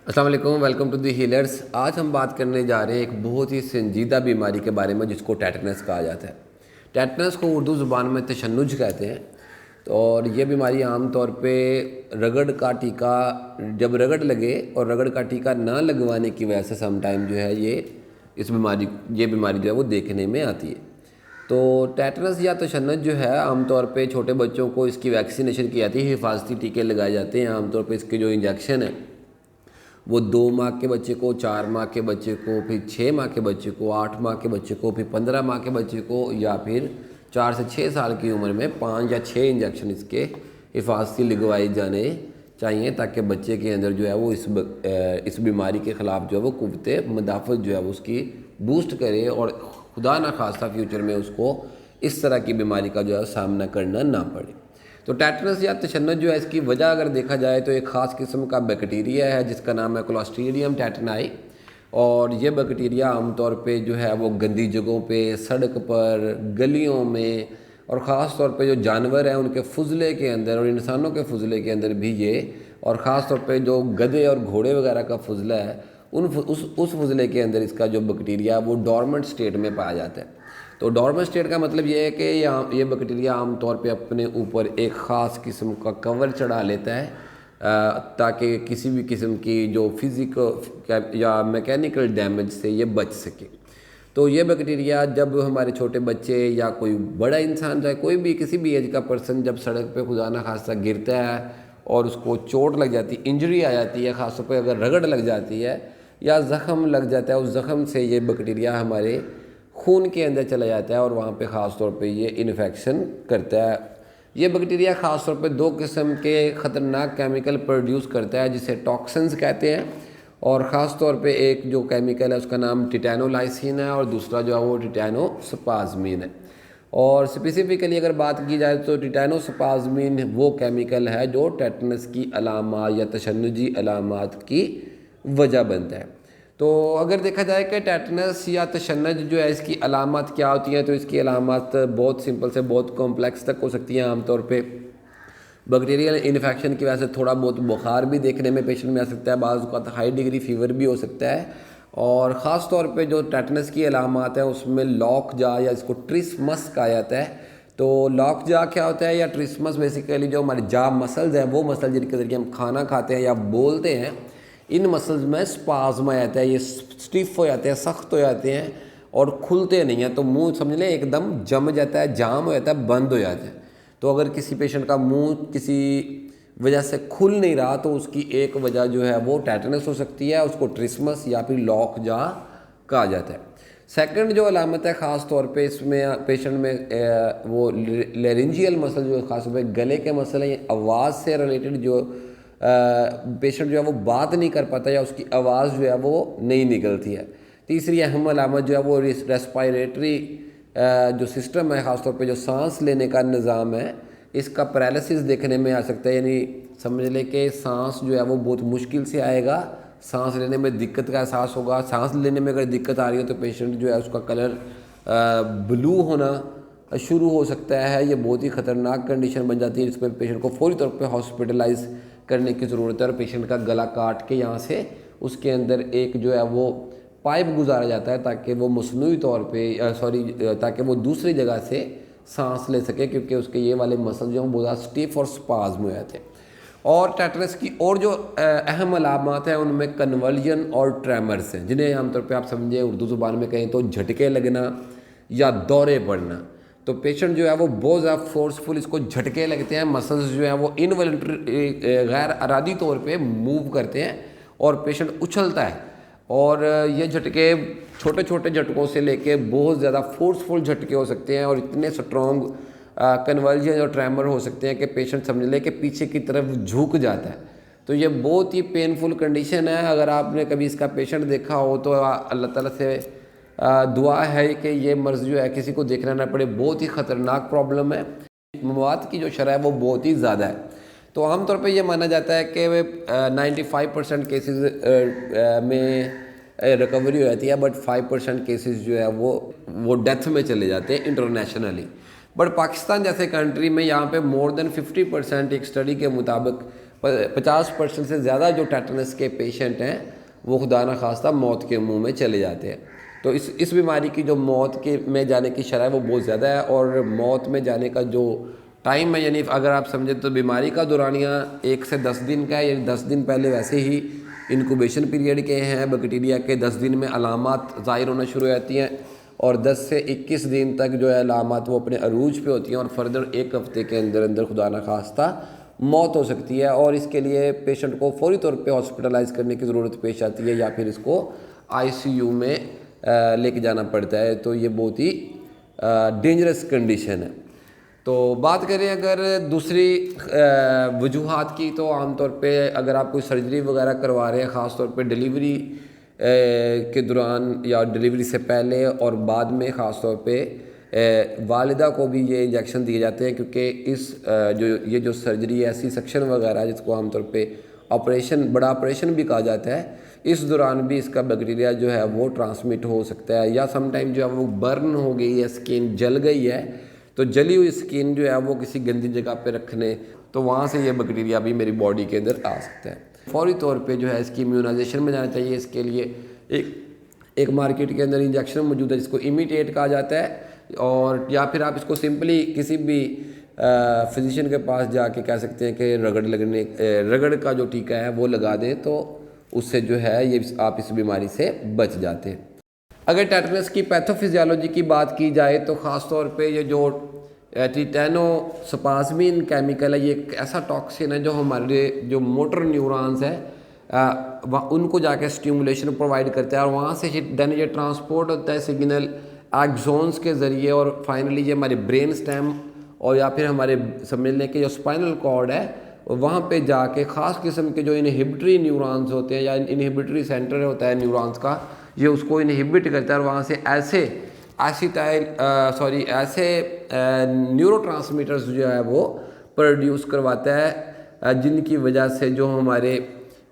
अस्सलाम वालेकुम, welcome to the healers. आज हम बात करने जा रहे हैं एक बहुत ही संजीदा बीमारी के बारे में जिसको टेटनस कहा जाता है। टेटनस को उर्दू ज़ुबान में तशन्नुज कहते हैं। तो और ये बीमारी आम तौर पे रगड़ का टीका जब रगड़ लगे और रगड़ का टीका ना लगवाने की वजह से समटाइम जो है ये बीमारी जो है वो देखने में आती है। तो टेटनस या तशन्नुज जो है आमतौर पे छोटे बच्चों को इसकी वैक्सीनेशन की जाती है, हिफाजती टीके लगाए जाते हैं। आमतौर पे इसके जो इंजेक्शन है वो 2 माह के बच्चे को, 4 माह के बच्चे को, फिर 6 माह के बच्चे को, 8 माह के बच्चे को, फिर 15 माह के बच्चे को, या फिर 4 से 6 साल की उम्र में 5 या 6 इंजेक्शन इसके हिफाजती लगवाए जाने चाहिए, ताकि बच्चे के अंदर जो है वो इस बीमारी के ख़िलाफ़ जो है वो कुव्वत मदाफ़त जो है वो उसकी बूस्ट करे और खुदा ना खास्ता फ्यूचर में उसको इस तरह की बीमारी का जो है सामना करना ना पड़े। तो टेटनस या तशन्नुज जो है इसकी वजह अगर देखा जाए तो एक ख़ास किस्म का बैक्टीरिया है जिसका नाम है क्लोस्ट्रीडियम टेटनाई। और ये बैक्टीरिया आमतौर पे जो है वो गंदी जगहों पे, सड़क पर, गलियों में, और ख़ास तौर पे जो जानवर हैं उनके फुजले के अंदर और इंसानों के फुजले के अंदर भी ये, और ख़ास तौर पे जो गधे और घोड़े वगैरह का फुजला है उस फुजले के अंदर इसका जो बैक्टीरिया वो डॉर्मेंट स्टेट में पाया जाता है। तो डॉर्मेंट स्टेट का मतलब ये है कि ये बैक्टीरिया आमतौर पे अपने ऊपर एक ख़ास किस्म का कवर चढ़ा लेता है ताकि किसी भी किस्म की जो फिज़िकल या मैकेनिकल डैमेज से ये बच सके। तो ये बैक्टीरिया जब हमारे छोटे बच्चे या कोई बड़ा इंसान, चाहे कोई भी किसी भी एज का पर्सन, जब सड़क पे खुदा ना खास्ता गिरता है और उसको चोट लग जाती है, इंजरी आ जाती है, ख़ास तौर पे अगर रगड़ लग जाती है या ज़ख़म लग जाता है, उस ज़ख़म से ये बैक्टीरिया हमारे खून के अंदर चला जाता है और वहाँ पे ख़ास तौर पे ये इन्फेक्शन करता है। ये बैक्टीरिया ख़ास तौर पे 2 किस्म के ख़तरनाक केमिकल प्रोड्यूस करता है जिसे टॉक्सिन्स कहते हैं, और ख़ास तौर पे एक जो केमिकल है उसका नाम टिटेनोलाइसिन है और दूसरा जो है वो टिटेनोस्पाज़मीन है। और स्पेसिफिकली अगर बात की जाए तो टिटेनोस्पाज़मीन वो केमिकल है जो टेटनस की अलामात या तशन्नुजी अलामात की वजह बनता है। तो अगर देखा जाए कि टेटनस या तशन्नुज जो है इसकी अलामत क्या होती हैं, तो इसकी अलामत बहुत सिंपल से बहुत कॉम्प्लेक्स तक हो सकती हैं। आमतौर पे बैक्टीरियल इन्फेक्शन की वजह से थोड़ा बहुत बुखार भी देखने में पेशेंट में आ सकता है, बाज़ औक़ात हाई डिग्री फ़ीवर भी हो सकता है। और ख़ास तौर पे जो टेटनस की अलामत है उसमें लॉक जा या इसको ट्रिस्मस कहा जाता है। तो लॉक जा क्या होता है या ट्रिस्मस बेसिकली जो हमारे जा मसल्स हैं, वो मसल जिनके ज़रिए हम खाना खाते हैं या बोलते हैं, इन मसल्स में स्पाज्म आ जाता है, ये स्टिफ हो जाते हैं, सख्त हो जाते हैं और खुलते नहीं हैं। तो मुंह समझ लें एकदम जम जाता है, जाम हो जाता है, बंद हो जाता है। तो अगर किसी पेशेंट का मुंह किसी वजह से खुल नहीं रहा तो उसकी एक वजह जो है वो टेटनस हो सकती है, उसको ट्रिस्मस या फिर लॉक जा कहा जाता है। सेकंड जो अलामत है ख़ास तौर पे इसमें पेशेंट में वो लेरिंजियल मसल जो खास तौर पे गले के मसल हैं, आवाज़ से रिलेटेड जो पेशेंट जो है वो बात नहीं कर पाता या उसकी आवाज़ जो है वो नहीं निकलती है। तीसरी अहम अलामत जो है वो रेस्पिरेटरी जो सिस्टम है, ख़ासतौर पे जो सांस लेने का निज़ाम है, इसका पैरालिसिस देखने में आ सकता है। यानी समझ लें कि सांस जो है वो बहुत मुश्किल से आएगा, सांस लेने में दिक्कत का एहसास होगा। सांस लेने में अगर दिक्कत आ रही है तो पेशेंट जो है उसका कलर ब्लू होना शुरू हो सकता है। ये बहुत ही ख़तरनाक कंडीशन बन जाती है जिसमें पेशेंट को फौरी तौर पे हॉस्पिटलाइज करने की ज़रूरत है और पेशेंट का गला काट के यहाँ से उसके अंदर एक जो है वो पाइप गुजारा जाता है ताकि वो मसनूई तौर पे ताकि वो दूसरी जगह से सांस ले सके, क्योंकि उसके ये वाले मसल जो हैं बहुत ज़्यादा स्टिफ और स्पाज्म हो जाते हैं। और टेटनस की और जो अहम अलामत हैं उनमें कन्वर्जन और ट्रेमर्स हैं, जिन्हें आमतौर पे आप समझे उर्दू ज़ुबान में कहें तो झटके लगना या दौरे पड़ना। तो पेशेंट जो है वो बहुत ज़्यादा फोर्सफुल इसको झटके लगते हैं, मसल्स जो हैं वो इनवॉलंटरी गैर अरादी तौर पे मूव करते हैं और पेशेंट उछलता है। और ये झटके छोटे छोटे झटकों से लेके बहुत ज़्यादा फोर्सफुल झटके हो सकते हैं और इतने स्ट्रॉन्ग कन्वर्जन और ट्रेमर हो सकते हैं कि पेशेंट समझ ले कि पीछे की तरफ झुक जाता है। तो ये बहुत ही पेनफुल कंडीशन है। अगर आपने कभी इसका पेशेंट देखा हो तो अल्लाह ताला से दुआ है कि ये मर्ज़ जो है किसी को देखना ना पड़े। बहुत ही ख़तरनाक प्रॉब्लम है, मौत की जो शरह है वो बहुत ही ज़्यादा है। तो आमतौर पे ये माना जाता है कि 95% केसेस में रिकवरी हो जाती है, बट 5% केसेस जो है वो डेथ में चले जाते हैं इंटरनेशनली। बट पाकिस्तान जैसे कंट्री में यहाँ पे मोर देन 50% एक स्टडी के मुताबिक 50% से ज़्यादा जो टेटनस के पेशेंट हैं वो खुदा न खास्ता मौत के मुंह में चले जाते हैं। तो इस बीमारी की जो मौत के में जाने की शरह है वो बहुत ज़्यादा है, और मौत में जाने का जो टाइम है, यानी अगर आप समझें तो बीमारी का दौरानिया 1 से 10 दिन का है, यानी 10 दिन पहले वैसे ही इंक्यूबेशन पीरियड के हैं बैक्टीरिया के, 10 दिन में अलामात ज़ाहिर होना शुरू हो जाती हैं, और 10 से 21 दिन तक जो है अलामात वो अपने अरूज पे होती हैं, और फर्दर 1 हफ्ते के अंदर अंदर खुदा न खास्ता मौत हो सकती है, और इसके लिए पेशेंट को फौरी तौर पे हॉस्पिटलाइज करने की ज़रूरत पेश आती है, या फिर इसको ICU में लेके जाना पड़ता है। तो ये बहुत ही डेंजरस कंडीशन है। तो बात करें अगर दूसरी वजूहात की, तो आमतौर पे अगर आप कोई सर्जरी वगैरह करवा रहे हैं, ख़ास तौर पे डिलीवरी के दौरान या डिलीवरी से पहले और बाद में, ख़ास तौर पे वालिदा को भी ये इंजेक्शन दिए जाते हैं, क्योंकि ये जो सर्जरी है, सी सेक्शन वगैरह जिसको आमतौर पे बड़ा ऑपरेशन भी कहा जाता है, इस दौरान भी इसका बैक्टीरिया जो है वो ट्रांसमिट हो सकता है, या समटाइम जो है वो बर्न हो गई है, स्किन जल गई है, तो जली हुई स्किन जो है वो किसी गंदी जगह पे रखने, तो वहाँ से ये बैक्टीरिया भी मेरी बॉडी के अंदर आ सकता है। फौरी तौर पे जो है इसकी इम्यूनाइजेशन में जाना चाहिए। इसके लिए एक मार्केट के अंदर इंजेक्शन मौजूद है जिसको इमिटेट कहा जाता है, और या फिर आप इसको सिंपली किसी भी फिजिशियन के पास जाके कह सकते हैं कि रगड़ का जो टीका है वो लगा दें, तो उससे जो है ये आप इस बीमारी से बच जाते हैं। अगर टेटनस की पैथोफिजियोलॉजी की बात की जाए तो ख़ास तौर पे ये जो टिटेनोस्पाज्मिन केमिकल है, ये एक ऐसा टॉक्सिन है जो हमारे जो मोटर न्यूरॉन्स है उनको जाके स्टिमुलेशन प्रोवाइड करता है, और वहाँ से देन ये ट्रांसपोर्ट होता है सिग्नल एक्सोन्स के ज़रिए, और फाइनली ये हमारे ब्रेन स्टेम और या फिर हमारे समझ लें कि जो स्पाइनल कॉर्ड है वहाँ पे जाके ख़ास किस्म के जो इनहिबिटरी न्यूरॉन्स होते हैं या इनहिबिटरी सेंटर होता है न्यूरॉन्स का, ये उसको इनहिबिट करता है, और वहाँ से ऐसे न्यूरोट्रांसमीटर्स जो है वो प्रोड्यूस करवाता है, जिनकी वजह से जो हमारे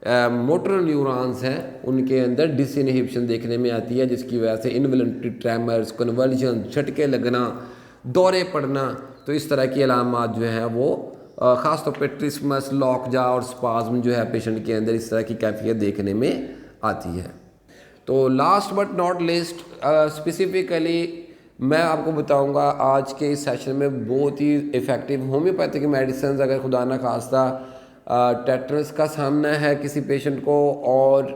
मोटर न्यूरॉन्स हैं उनके अंदर डिसइनहिबिशन देखने में आती है, जिसकी वजह से इनवॉलंटरी ट्रेमर्स, कन्वल्जन, झटके लगना, दौरे पड़ना, तो इस तरह की अलामात जो है वो ख़ास तौर पे ट्रिस्मस, लॉकजा और स्पाज्म जो है पेशेंट के अंदर इस तरह की कैफियत देखने में आती है। तो last but not list specifically मैं आपको बताऊंगा आज के इस सेशन में बहुत ही इफ़ेक्टिव होम्योपैथिक मेडिसिन, अगर खुदा न खास्ता टेटनस का सामना है किसी पेशेंट को और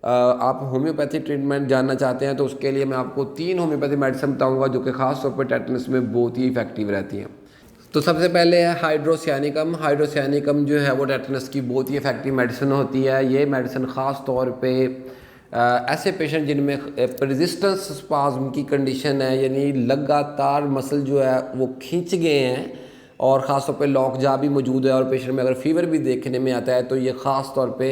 आप होम्योपैथिक ट्रीटमेंट जानना चाहते हैं, तो उसके लिए मैं आपको 3 होम्योपैथिक मेडिसिन बताऊंगा जो कि ख़ास तौर पर टेटनस में बहुत ही इफ़ेक्टिव रहती हैं। तो सबसे पहले है हाइड्रोसियानिकम। हाइड्रोसियानिकम जो है वो टेटनस की बहुत ही इफ़ेक्टिव मेडिसिन होती है। ये मेडिसिन ख़ास तौर पे ऐसे पेशेंट जिनमें रेजिस्टेंस स्पाज्म की कंडीशन है, यानी लगातार मसल जो है वो खींच गए हैं और ख़ास तौर पे लॉकजा भी मौजूद है, और पेशेंट में अगर फीवर भी देखने में आता है, तो ये ख़ास तौर पे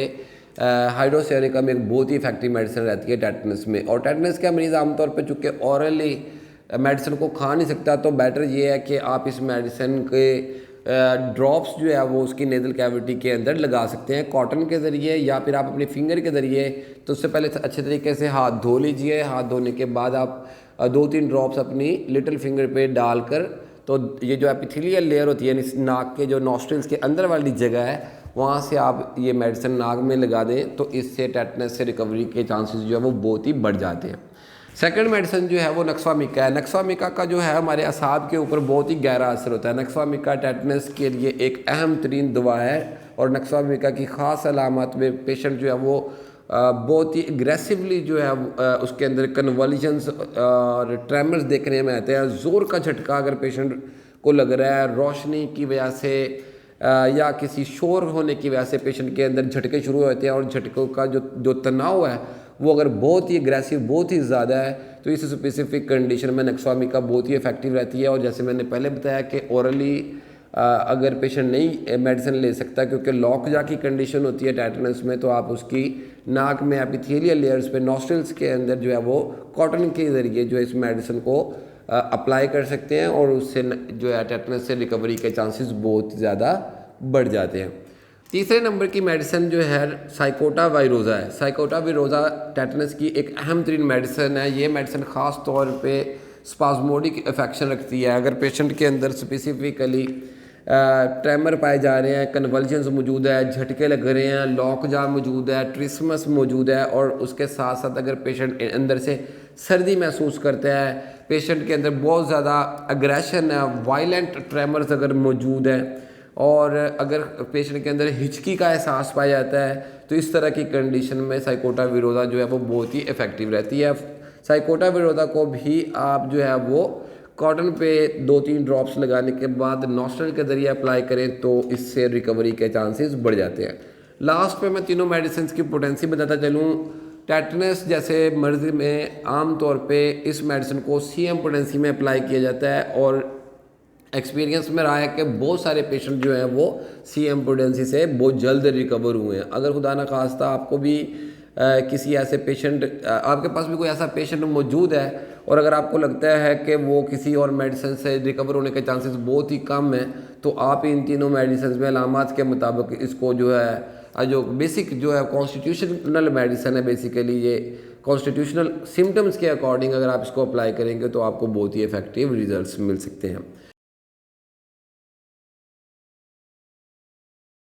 हाइड्रोसियानिकम एक बहुत ही इफेक्टिव मेडिसिन रहती है टेटनस में। और टेटनस का मरीज़ आमतौर पे चूँकि औरली मेडिसिन को खा नहीं सकता, तो बेटर ये है कि आप इस मेडिसिन के ड्रॉप्स जो है वो उसकी नेज़ल कैविटी के अंदर लगा सकते हैं कॉटन के ज़रिए, या फिर आप अपने फिंगर के ज़रिए। तो उससे पहले अच्छे तरीके से हाथ धो लीजिए। हाथ धोने के बाद आप 2-3 ड्रॉप्स अपनी लिटिल फिंगर पे डालकर, तो ये जो एपिथेलियल लेयर होती है नाक के जो नॉस्ट्रिल्स के अंदर वाली जगह है, वहाँ से आप ये मेडिसिन नाक में लगा दें, तो इससे टेटनस से रिकवरी के चांसेस जो है वो बहुत ही बढ़ जाते हैं। सेकंड मेडिसिन जो है वो नक्सामिका है। नक्सामिका का जो है हमारे असाब के ऊपर बहुत ही गहरा असर होता है। नक्सामिका टेटनस के लिए एक अहम तरीन दवा है, और नक्सामिका की ख़ास अलामत में पेशेंट जो है वो बहुत ही एग्रेसिवली जो है उसके अंदर कन्वल्जन्स और ट्रेमर्स देखने में आते हैं। ज़ोर का झटका अगर पेशेंट को लग रहा है, रोशनी की वजह से या किसी शोर होने की वजह से पेशेंट के अंदर झटके शुरू होते हैं, और झटकों का जो तनाव है वो अगर बहुत ही एग्रेसिव, बहुत ही ज़्यादा है, तो इस स्पेसिफिक कंडीशन में नक्सामिका बहुत ही इफेक्टिव रहती है। और जैसे मैंने पहले बताया कि ओरली अगर पेशेंट नहीं मेडिसिन ले सकता क्योंकि लॉकजा की कंडीशन होती है टेटनस में, तो आप उसकी नाक में एपिथेलियल लेयर्स पे नॉस्ट्रिल्स के अंदर जो है वो कॉटन के ज़रिए जो है इस मेडिसिन को अप्लाई कर सकते हैं, और उससे जो है टेटनस से रिकवरी के चांसेस बहुत ज़्यादा बढ़ जाते हैं। तीसरे नंबर की मेडिसिन जो है साइकोटा वायरोजा है। साइकोटा वायरोजा टेटनस की एक अहम तरीन मेडिसिन है। ये मेडिसिन ख़ास तौर पे स्पाज्मोडिक इफेक्शन रखती है। अगर पेशेंट के अंदर स्पेसिफिकली ट्रेमर पाए जा रहे हैं, कन्वल्जन्स मौजूद है, झटके लग रहे हैं, लॉक जा मौजूद है, ट्रिस्मस मौजूद है, और उसके साथ साथ अगर पेशेंट अंदर से सर्दी महसूस करता है, पेशेंट के अंदर बहुत ज़्यादा अग्रेशन है, वायलेंट ट्रेमर्स अगर मौजूद है, और अगर पेशेंट के अंदर हिचकी का एहसास पाया जाता है, तो इस तरह की कंडीशन में साइकोटा विरोधा जो है वो बहुत ही इफ़ेक्टिव रहती है। साइकोटा विरोधा को भी आप जो है वो कॉटन पे 2-3 ड्रॉप्स लगाने के बाद नॉस्ट्रल के ज़रिए अप्लाई करें तो इससे रिकवरी के चांसेस बढ़ जाते हैं। लास्ट पे मैं तीनों मेडिसिन की पोटेंसी बताता चलूँ। टेटनस जैसे मर्ज में आम तौर पे इस मेडिसिन को सीएम पोटेंसी में अप्लाई किया जाता है, और एक्सपीरियंस में रहा है कि बहुत सारे पेशेंट जो हैं वो सीएम पोटेंसी से बहुत जल्द रिकवर हुए हैं। अगर खुदा न खास्ता आपको भी किसी ऐसे पेशेंट, आपके पास भी कोई ऐसा पेशेंट मौजूद है और अगर आपको लगता है कि वो किसी और मेडिसिन से रिकवर होने के चांसेस बहुत ही कम हैं, तो आप इन तीनों मेडिसिन में अलामात के मुताबिक इसको जो है जो बेसिक जो है कॉन्स्टिट्यूशनल मेडिसिन है, बेसिकली ये कॉन्स्टिट्यूशनल सिम्टम्स के अकॉर्डिंग अगर आप इसको अप्लाई करेंगे तो आपको बहुत ही इफेक्टिव रिजल्ट्स मिल सकते हैं।